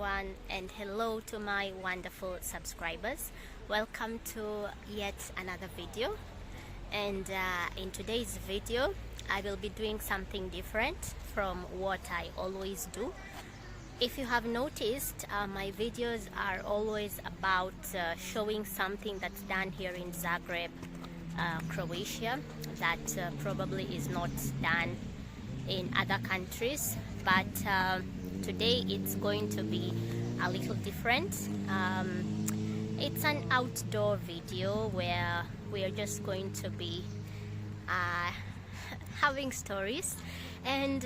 everyone, and hello to my wonderful subscribers. Welcome to yet another video. And in today's video I will be doing something different from what I always do. If you have noticed, my videos are always about showing something that's done here in Zagreb, Croatia, that probably is not done in other countries, but today it's going to be a little different. It's an outdoor video where we are just going to be having stories, and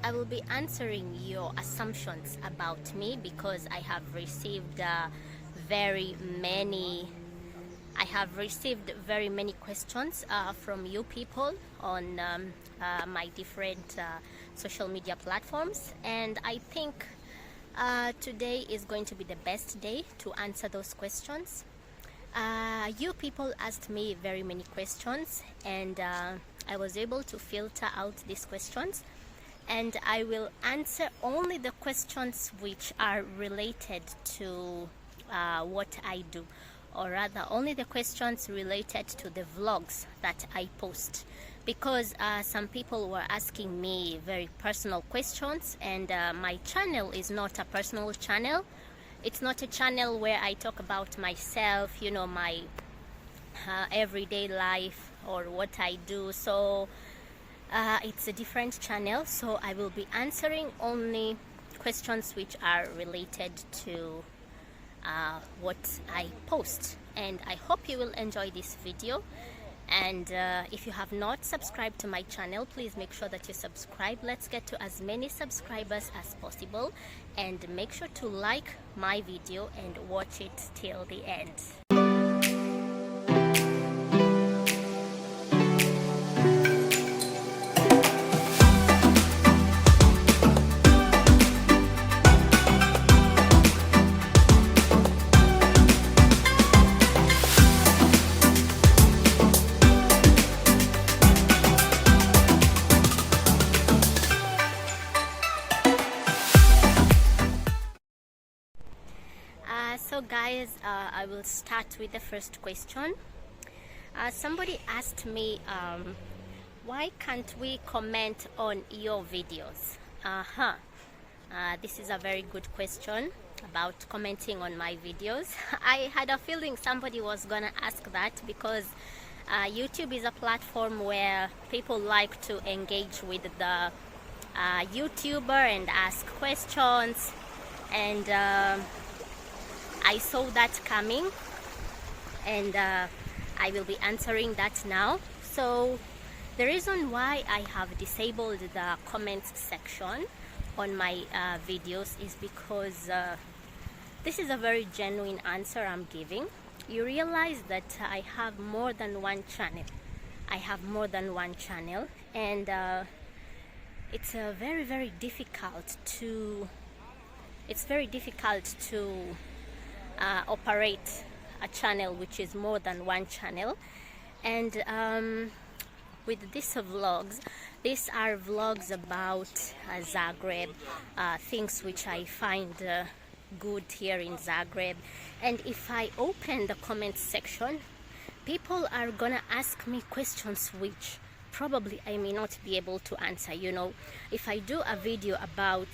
I will be answering your assumptions about me, because I have received very many questions from you people on my different social media platforms, and I think today is going to be the best day to answer those questions. You people asked me very many questions, and I was able to filter out these questions, and I will answer only the questions which are related to what I do, or rather only the questions related to the vlogs that I post, because some people were asking me very personal questions, and my channel is not a personal channel. It's not a channel where I talk about myself, you know, my everyday life or what I do. So it's a different channel, so I will be answering only questions which are related to what I post, and I hope you will enjoy this video. And if you have not subscribed to my channel, please make sure that you subscribe. Let's get to as many subscribers as possible, and make sure to like my video and watch it till the end. So guys, I will start with the first question. Somebody asked me, why can't we comment on your videos? This is a very good question about commenting on my videos. I had a feeling somebody was gonna ask that, because YouTube is a platform where people like to engage with the YouTuber and ask questions, and I saw that coming, and I will be answering that now. So the reason why I have disabled the comments section on my videos is because this is a very genuine answer I'm giving. You realize that I have more than one channel. And it's very difficult to operate a channel which is more than one channel. And with these vlogs, these are vlogs about Zagreb, things which I find good here in Zagreb. And if I open the comments section, people are gonna ask me questions which probably I may not be able to answer. You know, if I do a video about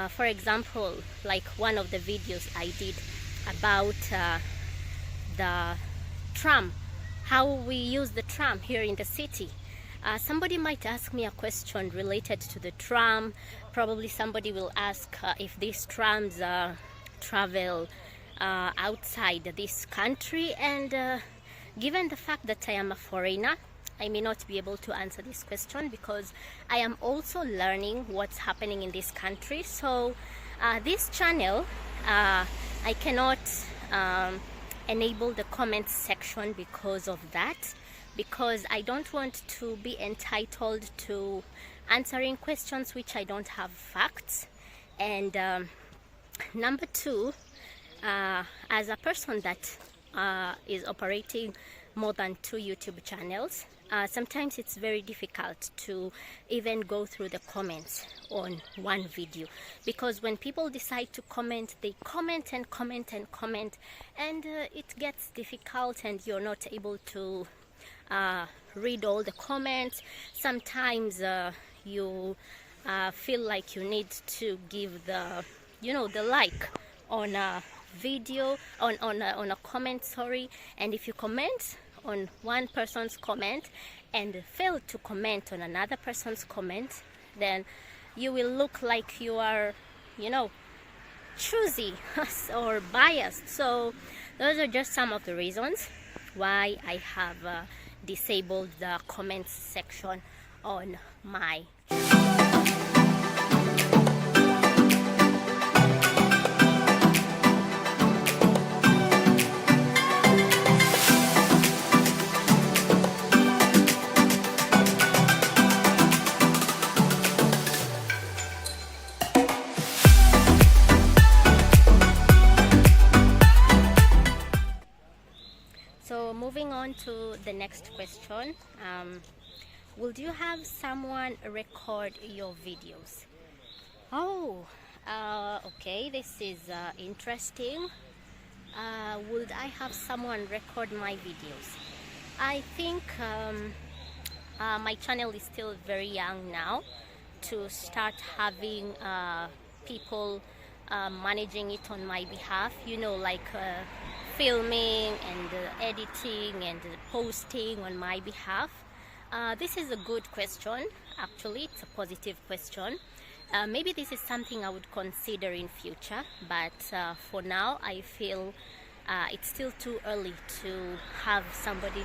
for example, like one of the videos I did about the tram, how we use the tram here in the city. Somebody might ask me a question related to the tram. Probably somebody will ask if these trams travel outside this country, and given the fact that I am a foreigner, I may not be able to answer this question, because I am also learning what's happening in this country. So this channel, I cannot enable the comments section because of that, because I don't want to be entitled to answering questions which I don't have facts. And number two, as a person that is operating more than 2 YouTube channels, sometimes it's very difficult to even go through the comments on one video, because when people decide to comment, they comment and comment and comment, and it gets difficult and you're not able to read all the comments. Sometimes you feel like you need to give the the like on a video, on a comment, sorry, and if you comment on one person's comment and fail to comment on another person's comment, then you will look like you are choosy or biased. So those are just some of the reasons why I have disabled the comments section on my So moving on to the next question, would you have someone record your videos? Oh, okay, this is interesting. Would I have someone record my videos? I think my channel is still very young now to start having people managing it on my behalf, like filming and editing and posting on my behalf. This is a good question. Actually, it's a positive question. Maybe this is something I would consider in future, but for now I feel it's still too early to have somebody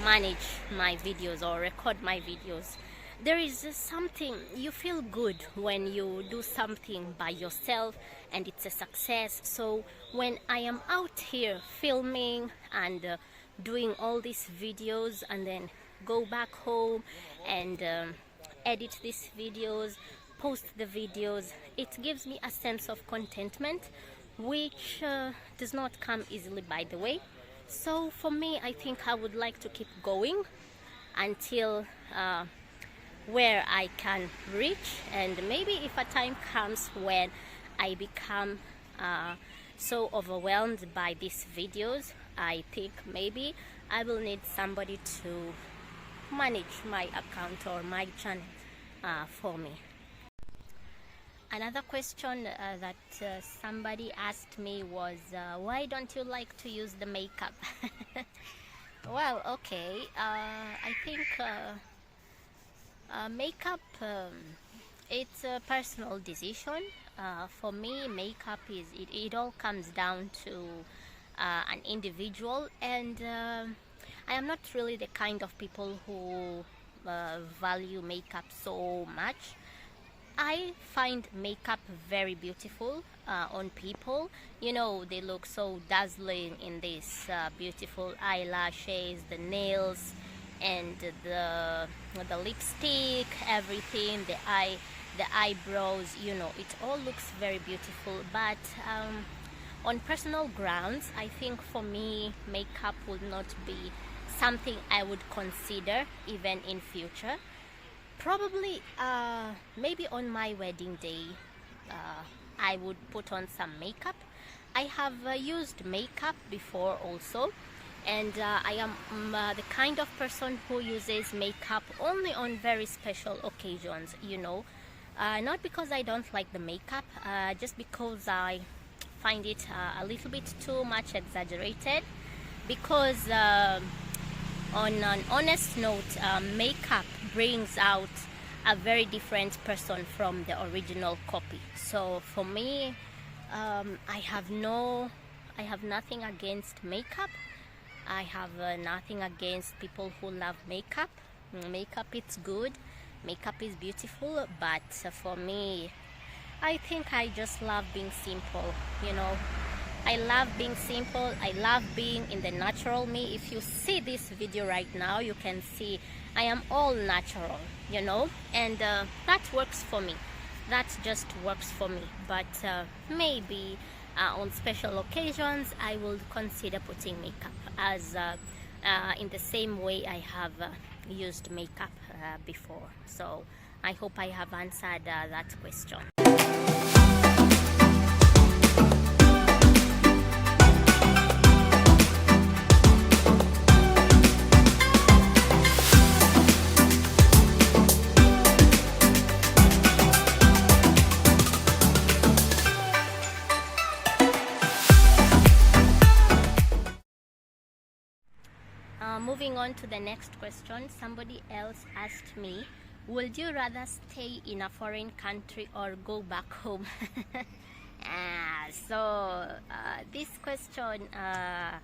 manage my videos or record my videos. There is just something, you feel good when you do something by yourself and it's a success. So when I am out here filming and doing all these videos and then go back home and edit these videos, post the videos, it gives me a sense of contentment, which does not come easily, by the way. So for me, I think I would like to keep going until where I can reach, and maybe if a time comes when I become so overwhelmed by these videos, I think maybe I will need somebody to manage my account or my channel for me. Another question that somebody asked me was, why don't you like to use the makeup? Well, okay, I think makeup, it's a personal decision. For me, makeup is, it all comes down to an individual, and I am not really the kind of people who value makeup so much. I find makeup very beautiful on people. They look so dazzling in this beautiful eyelashes, the nails, and the lipstick, everything, the eyebrows, it all looks very beautiful. But on personal grounds, I think for me, makeup would not be something I would consider even in future. Probably maybe on my wedding day I would put on some makeup. I have used makeup before also, and I am the kind of person who uses makeup only on very special occasions, not because I don't like the makeup, just because I find it a little bit too much exaggerated. Because on an honest note, makeup brings out a very different person from the original copy. So for me, I have nothing against makeup. I have nothing against people who love makeup. Makeup, it's good, makeup is beautiful, but for me, I think I just love being simple. I love being simple. I love being in the natural me. If you see this video right now, you can see I am all natural, and that works for me. That just works for me. But maybe on special occasions, I will consider putting makeup, as in the same way I have used makeup before. So I hope I have answered that question. Moving on to the next question, somebody else asked me, would you rather stay in a foreign country or go back home? This question, I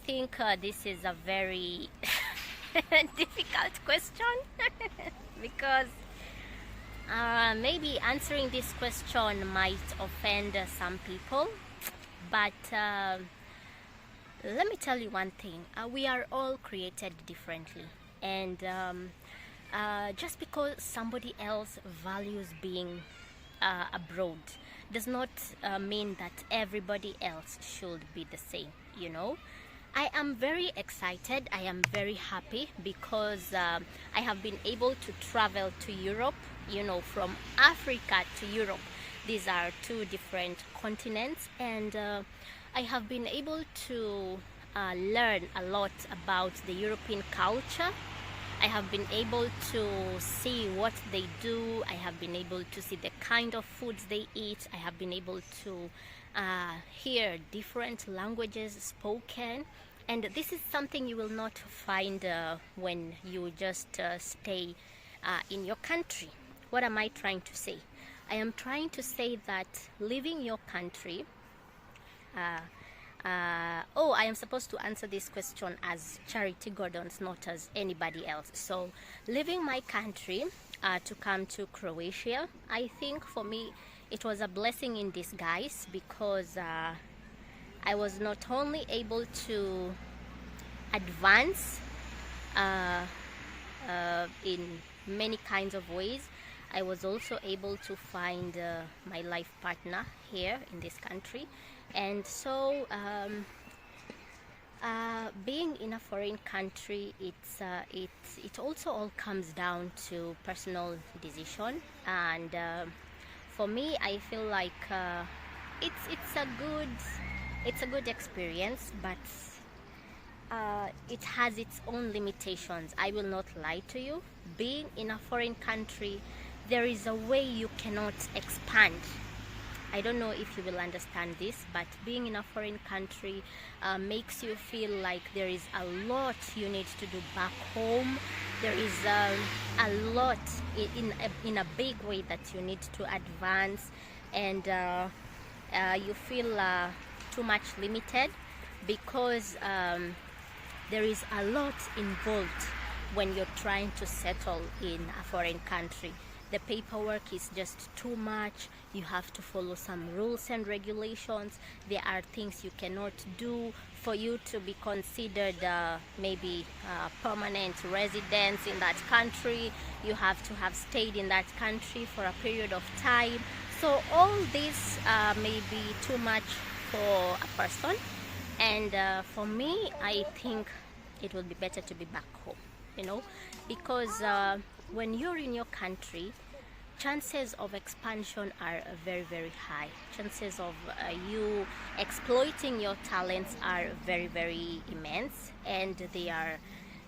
think this is a very difficult question because maybe answering this question might offend some people, but let me tell you one thing. We are all created differently, and just because somebody else values being abroad does not mean that everybody else should be the same, you know. I am very excited, I am very happy because I have been able to travel to Europe, you know, from Africa to Europe. These are two different continents, and I have been able to learn a lot about the European culture. I have been able to see what they do. I have been able to see the kind of foods they eat. I have been able to hear different languages spoken. And this is something you will not find when you just stay in your country. What am I trying to say? I am trying to say that leaving your country, I am supposed to answer this question as Charity Gordon's, not as anybody else. So leaving my country to come to Croatia, I think for me it was a blessing in disguise because I was not only able to advance in many kinds of ways, I was also able to find my life partner here in this country. And so being in a foreign country, it also all comes down to personal decision. And for me, I feel like it's a good experience, but it has its own limitations. I will not lie to you. Being in a foreign country, there is a way you cannot expand. I don't know if you will understand this, but being in a foreign country makes you feel like there is a lot you need to do back home. There is a lot in a big way that you need to advance, and you feel too much limited because there is a lot involved when you're trying to settle in a foreign country. The paperwork is just too much. You have to follow some rules and regulations. There are things you cannot do for you to be considered maybe permanent residents in that country. You have to have stayed in that country for a period of time. So all this may be too much for a person, and for me, I think it would be better to be back home, you know, because when you're in your country, chances of expansion are very, very high. Chances of you exploiting your talents are very, very immense, and they are,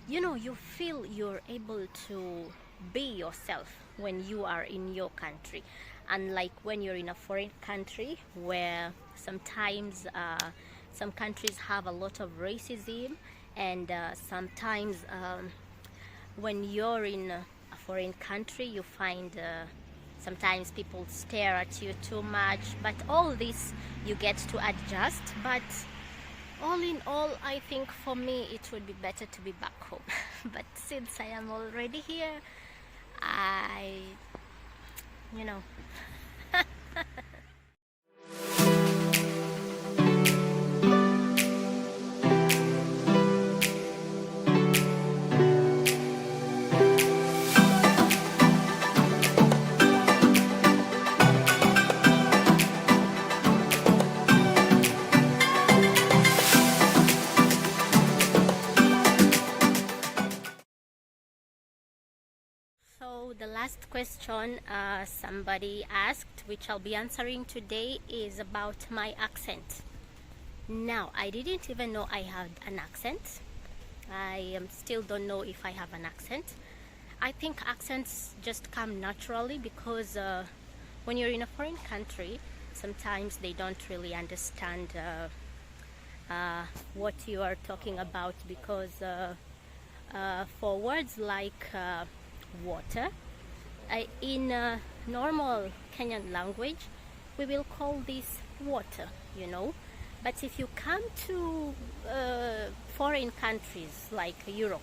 you know, you feel you're able to be yourself when you are in your country, unlike when you're in a foreign country where sometimes some countries have a lot of racism, and sometimes when you're in a foreign country, you find sometimes people stare at you too much, but all this you get to adjust. But all in all, I think for me it would be better to be back home. But since I am already here, you know. the last question somebody asked, which I'll be answering today, is about my accent. Now, I didn't even know I had an accent. I still don't know if I have an accent. I think accents just come naturally because when you're in a foreign country, sometimes they don't really understand what you are talking about, because for words like water, in normal Kenyan language, we will call this water, you know. But if you come to foreign countries like Europe,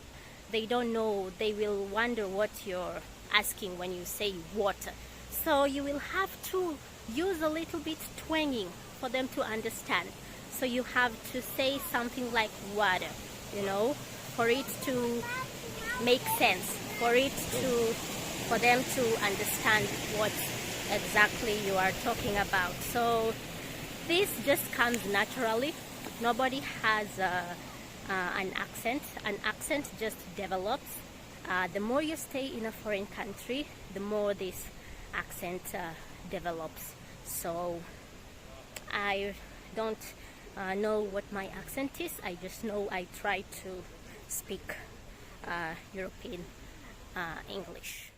they don't know, they will wonder what you're asking when you say water. So you will have to use a little bit twanging for them to understand. So you have to say something like water, you know, for it to make sense, for them to understand what exactly you are talking about. So this just comes naturally. Nobody has an accent. An accent just develops. The more you stay in a foreign country, the more this accent develops. So I don't know what my accent is. I just know I try to speak European English.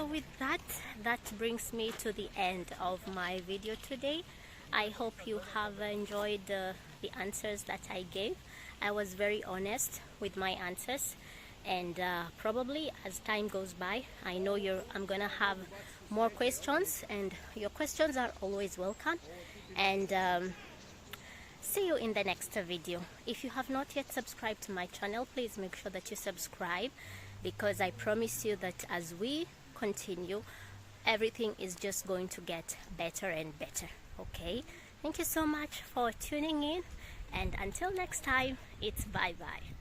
With that brings me to the end of my video today. I hope you have enjoyed the answers that I gave. I was very honest with my answers, and probably as time goes by, I know I'm gonna have more questions, and your questions are always welcome. And see you in the next video. If you have not yet subscribed to my channel, please make sure that you subscribe, because I promise you that as we continue, everything is just going to get better and better. Okay, thank you so much for tuning in, and until next time, it's bye bye.